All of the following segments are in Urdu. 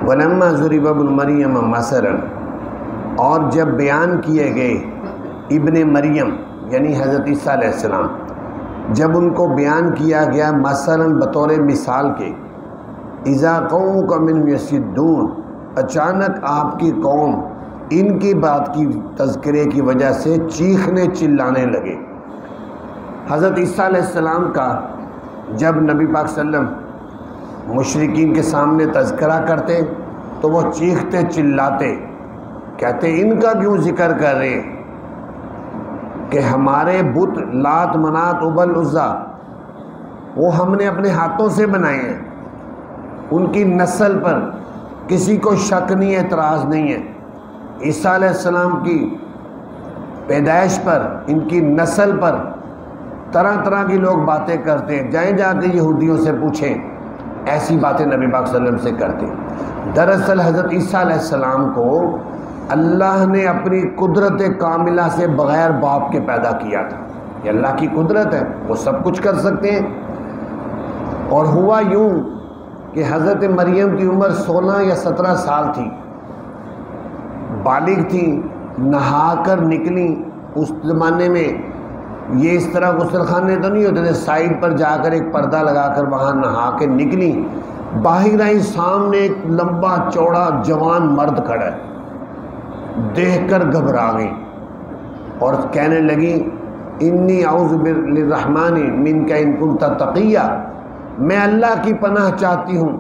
وَلَمَّا ضُرِبَ ابْنُ مَرْيَمَ مَثَلًا، اور جب بیان کیے گئے ابن مریم یعنی حضرت عیسیٰ علیہ السلام، جب ان کو بیان کیا گیا مثلاً بطور مثال کے، اذا قومک منہم یصدون، اچانک آپ کی قوم ان کی بات کی تذکرے کی وجہ سے چیخنے چلانے لگے۔ حضرت عیسیٰ علیہ السلام کا جب نبی پاک صلی اللہ علیہ وسلم مشرکین کے سامنے تذکرہ کرتے تو وہ چیختے چلاتے، کہتے ان کا کیوں ذکر کر رہے کہ ہمارے بت لات منات ابل عزا وہ ہم نے اپنے ہاتھوں سے بنائے ہیں، ان کی نسل پر کسی کو شک نہیں، اعتراض نہیں ہے۔ عیسیٰ علیہ السلام کی پیدائش پر، ان کی نسل پر طرح طرح کی لوگ باتیں کرتے ہیں، جائیں جا کے یہودیوں سے پوچھیں، ایسی باتیں نبی پاک صلی اللہ علیہ وسلم سے کرتے۔ دراصل حضرت عیسیٰ علیہ السلام کو اللہ نے اپنی قدرت کاملہ سے بغیر باپ کے پیدا کیا تھا۔ یہ اللہ کی قدرت ہے، وہ سب کچھ کر سکتے ہیں۔ اور ہوا یوں کہ حضرت مریم کی عمر 16 یا 17 سال تھی، بالغ تھی، نہا کر نکلی۔ اس زمانے میں یہ اس طرح غسل خانے تو نہیں ہوتے تھے، سائڈ پر جا کر ایک پردہ لگا کر وہاں نہا کے نکلی، باہر آئی، سامنے ایک لمبا چوڑا جوان مرد کھڑا ہے، دیکھ کر گھبرا گئی اور کہنے لگی انی اعوذ بالرحمن منک ان کنت تقیہ، میں اللہ کی پناہ چاہتی ہوں،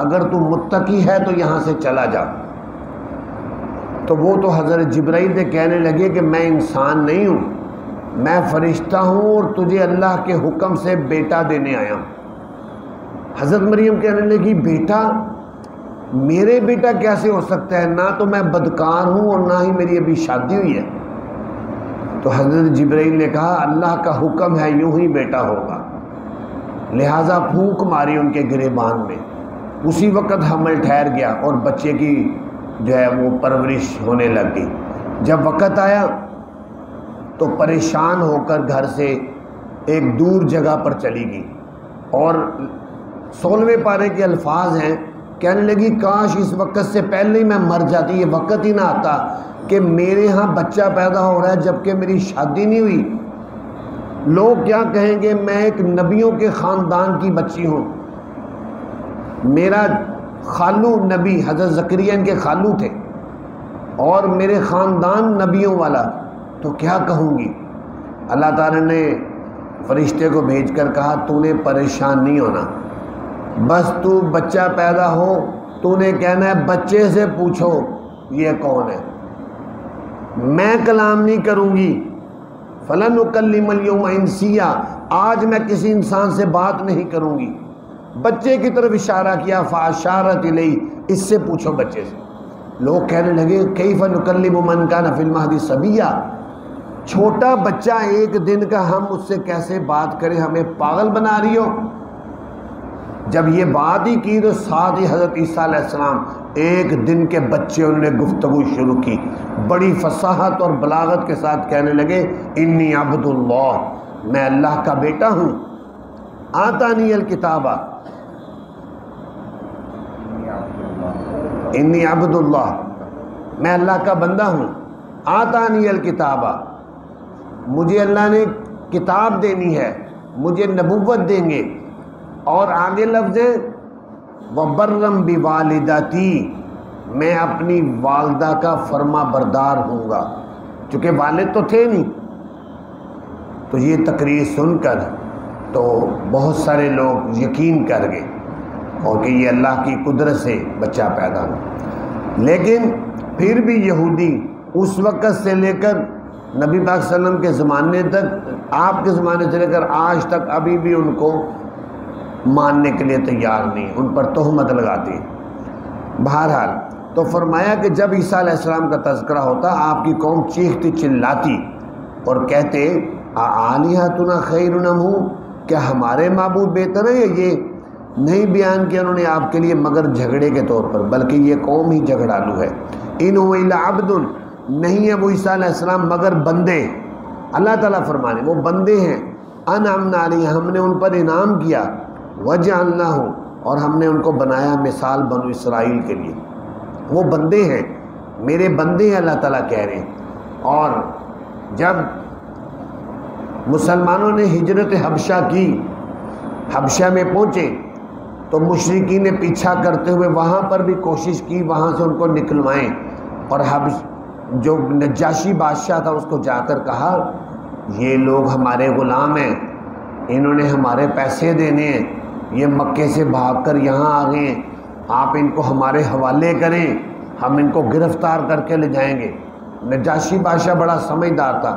اگر تو متقی ہے تو یہاں سے چلا جا۔ تو وہ تو حضرت جبرائیل سے کہنے لگے کہ میں انسان نہیں ہوں، میں فرشتہ ہوں اور تجھے اللہ کے حکم سے بیٹا دینے آیا ہوں۔ حضرت مریم کہنے لگی بیٹا؟ میرے بیٹا کیسے ہو سکتا ہے؟ نہ تو میں بدکار ہوں اور نہ ہی میری ابھی شادی ہوئی ہے۔ تو حضرت جبرائیل نے کہا اللہ کا حکم ہے، یوں ہی بیٹا ہوگا۔ لہٰذا پھونک ماری ان کے گریبان میں، اسی وقت حمل ٹھہر گیا اور بچے کی جو ہے وہ پرورش ہونے لگ گئی۔ جب وقت آیا تو پریشان ہو کر گھر سے ایک دور جگہ پر چلی گئی، اور 16ویں پارے کے الفاظ ہیں، کہنے لگی کاش اس وقت سے پہلے ہی میں مر جاتی، یہ وقت ہی نہ آتا کہ میرے ہاں بچہ پیدا ہو رہا ہے جبکہ میری شادی نہیں ہوئی، لوگ کیا کہیں گے، میں ایک نبیوں کے خاندان کی بچی ہوں، میرا خالو نبی حضرت زکریا ان کے خالو تھے اور میرے خاندان نبیوں والا، تو کیا کہوں گی۔ اللہ تعالیٰ نے فرشتے کو بھیج کر کہا تو نے پریشان نہیں ہونا، بس تو بچہ پیدا ہو تو نے کہنا ہے بچے سے پوچھو یہ کون ہے، میں کلام نہیں کروں گی، فَلَنُ أُكَلِّمَ الْيَوْمَ إِنسِيًّا، آج میں کسی انسان سے بات نہیں کروں گی۔ بچے کی طرف اشارہ کیا، فَأَشَارَتْ إِلَيْهِ، اس سے پوچھو بچے سے۔ لوگ کہنے لگے كَيْفَ نُكَلِّمُ مَنْ كَانَ فِي الْمَهْدِ صَبِيًّا، چھوٹا بچہ ایک دن کا، ہم اس سے کیسے بات کریں، ہمیں پاگل بنا رہی ہو۔ جب یہ بات ہی کی تو ساتھ ہی حضرت عیسیٰ علیہ السلام ایک دن کے بچے انہوں نے گفتگو شروع کی، بڑی فصاحت اور بلاغت کے ساتھ کہنے لگے انی عبد اللہ، میں اللہ کا بیٹا ہوں، آتانی الکتابہ، انی عبد اللہ، میں اللہ کا بندہ ہوں، آتانی الکتابہ، مجھے اللہ نے کتاب دینی ہے، مجھے نبوت دیں گے، اور آگے لفظ ہے وَبَرًّا بِوَالِدَتِی، میں اپنی والدہ کا فرما بردار ہوں گا، چونکہ والد تو تھے نہیں۔ تو یہ تقریر سن کر تو بہت سارے لوگ یقین کر گئے اور کہ یہ اللہ کی قدرت سے بچہ پیدا ہو، لیکن پھر بھی یہودی اس وقت سے لے کر نبی پاک صلی اللہ علیہ وسلم کے زمانے تک، آپ کے زمانے سے لے کر آج تک ابھی بھی ان کو ماننے کے لیے تیار نہیں، ان پر تہمت لگاتے ہیں۔ بہرحال تو فرمایا کہ جب عیسیٰ علیہ السلام کا تذکرہ ہوتا آپ کی قوم چیختی چلاتی اور کہتے آلہتنا خیر ام ہو، کیا ہمارے معبود بہتر ہے؟ یہ نہیں بیان کیا انہوں نے آپ کے لیے مگر جھگڑے کے طور پر، بلکہ یہ قوم ہی جھگڑالو ہے۔ ان هو الا عبد، نہیں ہے وہ عیسیٰ علیہ السلام مگر بندے، اللہ تعالیٰ فرمانے وہ بندے ہیں انعمنا علیہ ہم نے ان پر انعام کیا، وجعلناہم اور ہم نے ان کو بنایا مثال بنو اسرائیل کے لیے، وہ بندے ہیں میرے بندے ہیں اللہ تعالیٰ کہہ رہے ہیں۔ اور جب مسلمانوں نے ہجرت حبشہ کی، حبشہ میں پہنچے تو مشرکین نے پیچھا کرتے ہوئے وہاں پر بھی کوشش کی وہاں سے ان کو نکلوائیں، اور جو نجاشی بادشاہ تھا اس کو جا کر کہا یہ لوگ ہمارے غلام ہیں، انہوں نے ہمارے پیسے دینے ہیں، یہ مکے سے بھاگ کر یہاں آ گئے ہیں، آپ ان کو ہمارے حوالے کریں، ہم ان کو گرفتار کر کے لے جائیں گے۔ نجاشی بادشاہ بڑا سمجھدار تھا،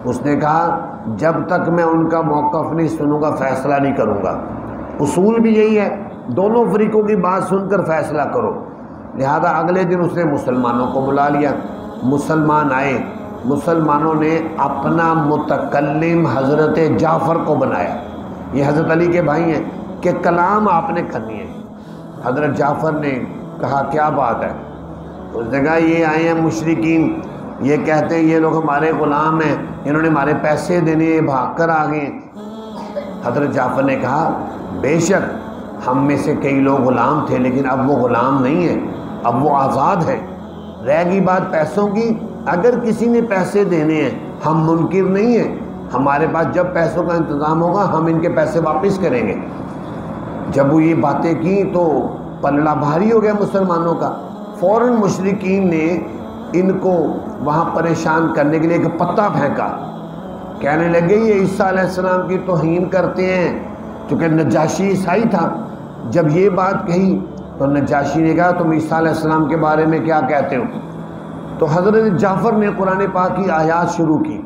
اس نے کہا جب تک میں ان کا موقف نہیں سنوں گا فیصلہ نہیں کروں گا۔ اصول بھی یہی ہے، دونوں فریقوں کی بات سن کر فیصلہ کرو۔ لہذا اگلے دن اس نے مسلمانوں کو بلا لیا، مسلمان آئے، مسلمانوں نے اپنا متکلم حضرت جعفر کو بنایا، یہ حضرت علی کے بھائی ہیں، کہ کلام آپ نے کرنی ہے۔ حضرت جعفر نے کہا کیا بات ہے؟ اس نے کہا یہ آئے ہیں مشرکین، یہ کہتے ہیں یہ لوگ ہمارے غلام ہیں، انہوں نے ہمارے پیسے دینے، یہ بھاگ کر آ گئے۔ حضرت جعفر نے کہا بے شک ہم میں سے کئی لوگ غلام تھے لیکن اب وہ غلام نہیں ہیں، اب وہ آزاد ہے۔ رہ گئی بات پیسوں کی، اگر کسی نے پیسے دینے ہیں ہم منکر نہیں ہیں، ہمارے پاس جب پیسوں کا انتظام ہوگا ہم ان کے پیسے واپس کریں گے۔ جب وہ یہ باتیں کی تو پلڑا بھاری ہو گیا مسلمانوں کا، فوراً مشرکین نے ان کو وہاں پریشان کرنے کے لیے ایک پتہ پھینکا، کہنے لگے یہ عیسیٰ علیہ السلام کی توہین کرتے ہیں، چونکہ نجاشی عیسائی تھا۔ جب یہ بات کہی تو نجاشی نے کہا تم عیسیٰ علیہ السلام کے بارے میں کیا کہتے ہو؟ تو حضرت جعفر نے قرآن پاک کی آیات شروع کی،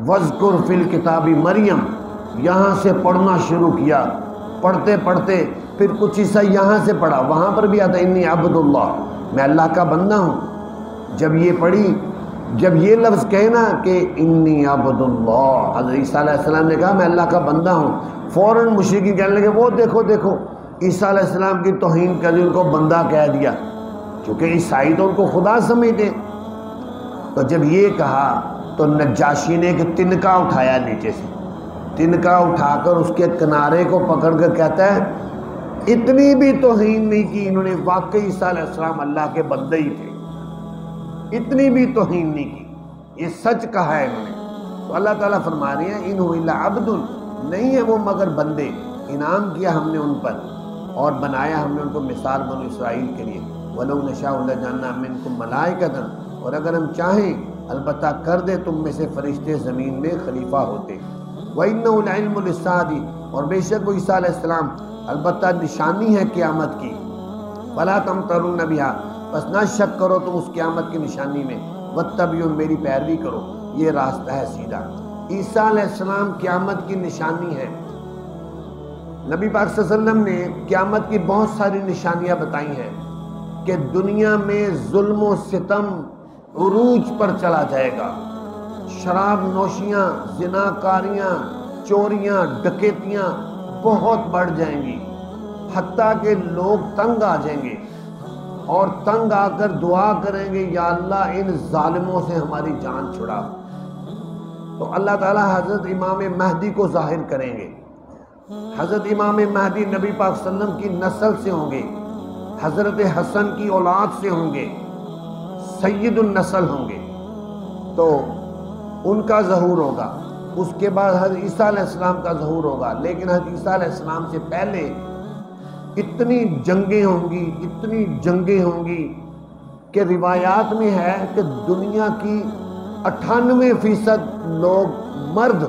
وَاذْكُرْ فِي الْكِتَابِ مریم، یہاں سے پڑھنا شروع کیا، پڑھتے پڑھتے پھر کچھ حصہ یہاں سے پڑھا، وہاں پر بھی آتا انی عبد اللہ، میں اللہ کا بندہ ہوں۔ جب یہ پڑھی، جب یہ لفظ کہنا کہ انی عبد اللہ، حضرت عیسیٰ علیہ السلام نے کہا میں اللہ کا بندہ ہوں، فوراً مشرکین کہنے لگے وہ دیکھو دیکھو عیسیٰ علیہ السلام کی توہین کر دی، ان کو بندہ کہہ دیا، کیونکہ عیسائی تو ان کو خدا سمجھتے۔ تو جب یہ کہا تو نجاشی نے ایک تنکا اٹھایا نیچے سے، تنکا اٹھا کر اس کے کنارے کو پکڑ کر کہتا ہے اتنی بھی توہین نہیں کی، انہوں نے واقعی عیسیٰ علیہ السلام اللہ کے بندے ہی تھے، اتنی بھی توہین نہیں کی، یہ سچ کہا ہے انہوں نے۔ تو اللہ تعالیٰ فرما رہے ہیں انہ الا عبد، نہیں ہے وہ مگر بندے، انعام کیا ہم نے ان پر اور بنایا ہم نے ان کو مثال بنو اسرائیل کے لیے۔ وَلَوْ نَشَاءُ لَجَعَلْنَا مِنْكُمْ مَلَائِكَةً، اور اگر ہم چاہیں البتہ کر دے تم میں سے فرشتے زمین میں خلیفہ ہوتے۔ وَإِنَّهُ لَعِلْمٌ لِلسَّاعَةِ، اور بے شک وہ عیسیٰ علیہ السلام البتہ نشانی ہے قیامت کی۔ فَلَا تَمْتَرُونَ بِهَا، بس نہ شک کرو تم اس قیامت کی نشانی میں، وَاتَّبِعُونِ، میری پیروی کرو، یہ راستہ ہے سیدھا۔ عیسیٰ علیہ السلام قیامت کی نشانی ہے۔ نبی پاک صلی اللہ علیہ وسلم نے قیامت کی بہت ساری نشانیاں بتائی ہیں کہ دنیا میں ظلم و ستم عروج پر چلا جائے گا، شراب نوشیاں، زناکاریاں، چوریاں، ڈکیتیاں بہت بڑھ جائیں گی، حتیٰ کہ لوگ تنگ آ جائیں گے اور تنگ آ کر دعا کریں گے یا اللہ ان ظالموں سے ہماری جان چھڑا۔ تو اللہ تعالیٰ حضرت امام مہدی کو ظاہر کریں گے۔ حضرت امام مہدی نبی پاک صلی اللہ علیہ وسلم کی نسل سے ہوں گے، حضرت حسن کی اولاد سے ہوں گے، سید النسل ہوں گے، تو ان کا ظہور ہوگا۔ اس کے بعد حضرت عیسیٰ علیہ السلام کا ظہور ہوگا، لیکن حضرت عیسیٰ علیہ السلام سے پہلے اتنی جنگیں ہوں گی، اتنی جنگیں ہوں گی کہ روایات میں ہے کہ دنیا کی 98% لوگ مرد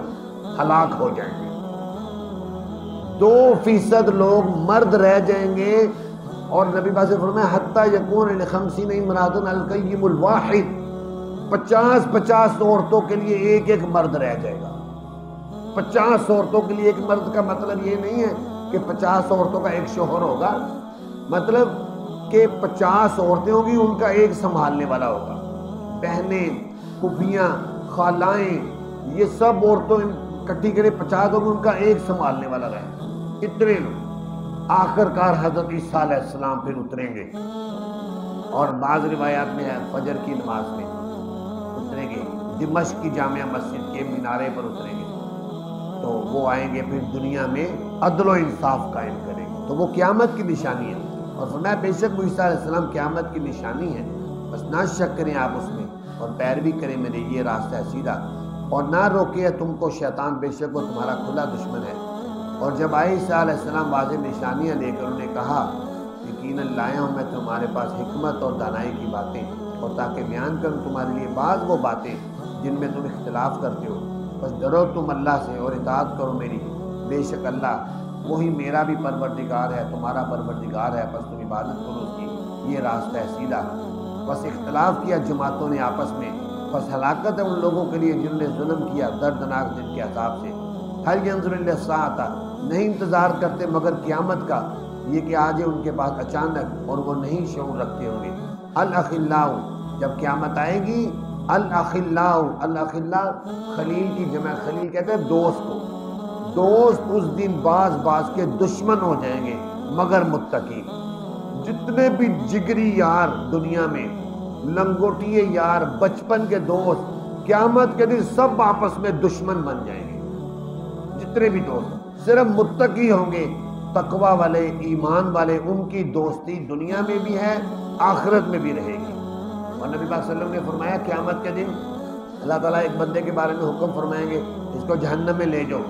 ہلاک ہو جائیں گے، 2% لوگ مرد رہ جائیں گے، اور نبی پاک نے فرمایا حتیٰ یکون ل50 امرأۃ القیم الواحد، 50 عورتوں کے لیے ایک ایک مرد رہ جائے گا۔ 50 عورتوں کے لیے ایک مرد کا مطلب یہ نہیں ہے کہ 50 عورتوں کا ایک شوہر ہوگا، مطلب کہ 50 عورتیں ہوں گی، ان کا ایک سنبھالنے والا ہوگا، بہنیں، پھوپھیاں، خالائیں، یہ سب عورتوں کٹھی کرے 50 ہوگی، ان کا ایک سنبھالنے والا رہے، اتنے لوگ۔ آخر کار حضرت عیسیٰ علیہ السلام پھر اتریں گے، اور بعض روایات میں ہے فجر کی نماز میں اتریں گے، دمشق کی جامع مسجد کے مینارے پر اتریں گے تو وہ آئیں گے پھر دنیا میں عدل و انصاف قائم کریں گے، تو وہ قیامت کی نشانی ہے۔ اور فرمایا بے شک وہ عیسیٰ علیہ السلام قیامت کی نشانی ہے، بس نہ شک کریں آپ اس میں اور پیروی کریں میرے، یہ راستہ ہے سیدھا، اور نہ روکے تم کو شیطان، بے شک وہ تمہارا کھلا دشمن ہے۔ اور جب آئے عیسیٰ علیہ السلام واضح نشانیاں لے کر انہیں کہا یقیناً لایا ہوں میں تمہارے پاس حکمت اور دانائی کی باتیں، اور تاکہ بیان کروں تمہارے لیے بعض وہ باتیں جن میں تم اختلاف کرتے ہو، بس ڈرو تم اللہ سے اور اطاعت کرو میری، بے شک اللہ وہی میرا بھی پروردگار ہے تمہارا پروردگار ہے، بس تم عبادت کرو اس کی، یہ راستہ ہے سیدھا۔ بس اختلاف کیا جماعتوں نے آپس میں، بس ہلاکت ہے ان لوگوں کے لیے جنہوں نے ظلم کیا دردناک دن کے عذاب سے۔ هل ينظر الا الساعة، نہیں انتظار کرتے مگر قیامت کا، یہ کہ آ جائے ان کے پاس اچانک اور وہ نہیں شعور رکھتے ہوں گے۔ الاخلاء، جب قیامت آئے گی، الاخلاء، الاخلاء خلیل کی جمع، خلیل کہتے ہیں دوست کو، دوست اس دن بعض کے دشمن ہو جائیں گے مگر متقی۔ جتنے بھی جگری یار دنیا میں، لنگوٹیے یار، بچپن کے دوست، قیامت کے دن سب آپس میں دشمن بن جائیں گے۔ جتنے بھی دوست صرف متقی ہوں گے، تقوی والے، ایمان والے، ان کی دوستی دنیا میں بھی ہے آخرت میں بھی رہے گی۔ اور نبی پاک صلی اللہ علیہ وسلم نے فرمایا قیامت کے دن اللہ تعالیٰ ایک بندے کے بارے میں حکم فرمائیں گے اس کو جہنم میں لے جاؤ،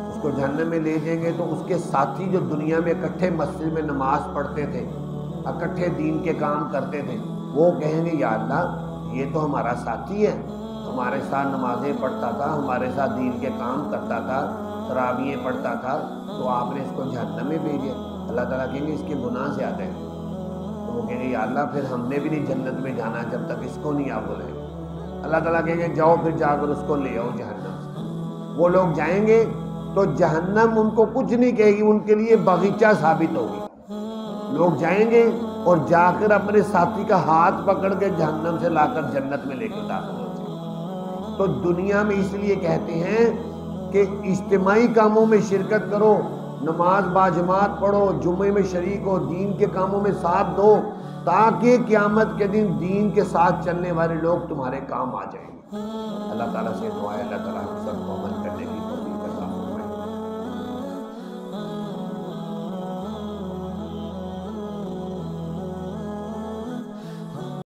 اس کو جہنم میں لے جائیں گے تو اس کے ساتھی جو دنیا میں اکٹھے مسجد میں نماز پڑھتے تھے، اکٹھے دین کے کام کرتے تھے، وہ کہیں گے یا اللہ یہ تو ہمارا ساتھی ہے، ہمارے ساتھ نمازیں پڑھتا تھا، ہمارے ساتھ دین کے کام کرتا تھا، تراویحیں پڑھتا تھا، تو آپ نے اس کو جہنم میں بھیجا۔ اللہ تعالیٰ کہیں گے اس کے گناہ زیادہ ہیں، تو وہ کہیں گے یا اللہ پھر ہم نے بھی نہیں جنت میں جانا جب تک اس کو نہیں آپ بلائیں گے۔ اللہ تعالیٰ کہیں گے جاؤ پھر جا کر اس کو لے آؤ جہنم سے۔ وہ لوگ جائیں گے تو جہنم ان کو کچھ نہیں کہے گی، ان کے لیے باغیچہ ثابت ہوگی۔ لوگ جائیں گے اور جا کر اپنے ساتھی کا ہاتھ پکڑ کے جہنم سے لا کر جنت میں لے کر داخل ہوتے ہیں۔ تو دنیا میں اس لیے کہتے ہیں کہ اجتماعی کاموں میں شرکت کرو، نماز باجماعت پڑھو، جمعے میں شریک ہو، دین کے کاموں میں ساتھ دو، تاکہ قیامت کے دن دین کے ساتھ چلنے والے لوگ تمہارے کام آ جائیں گے۔ اللہ تعالیٰ سے دعا ہے اللہ تعالیٰ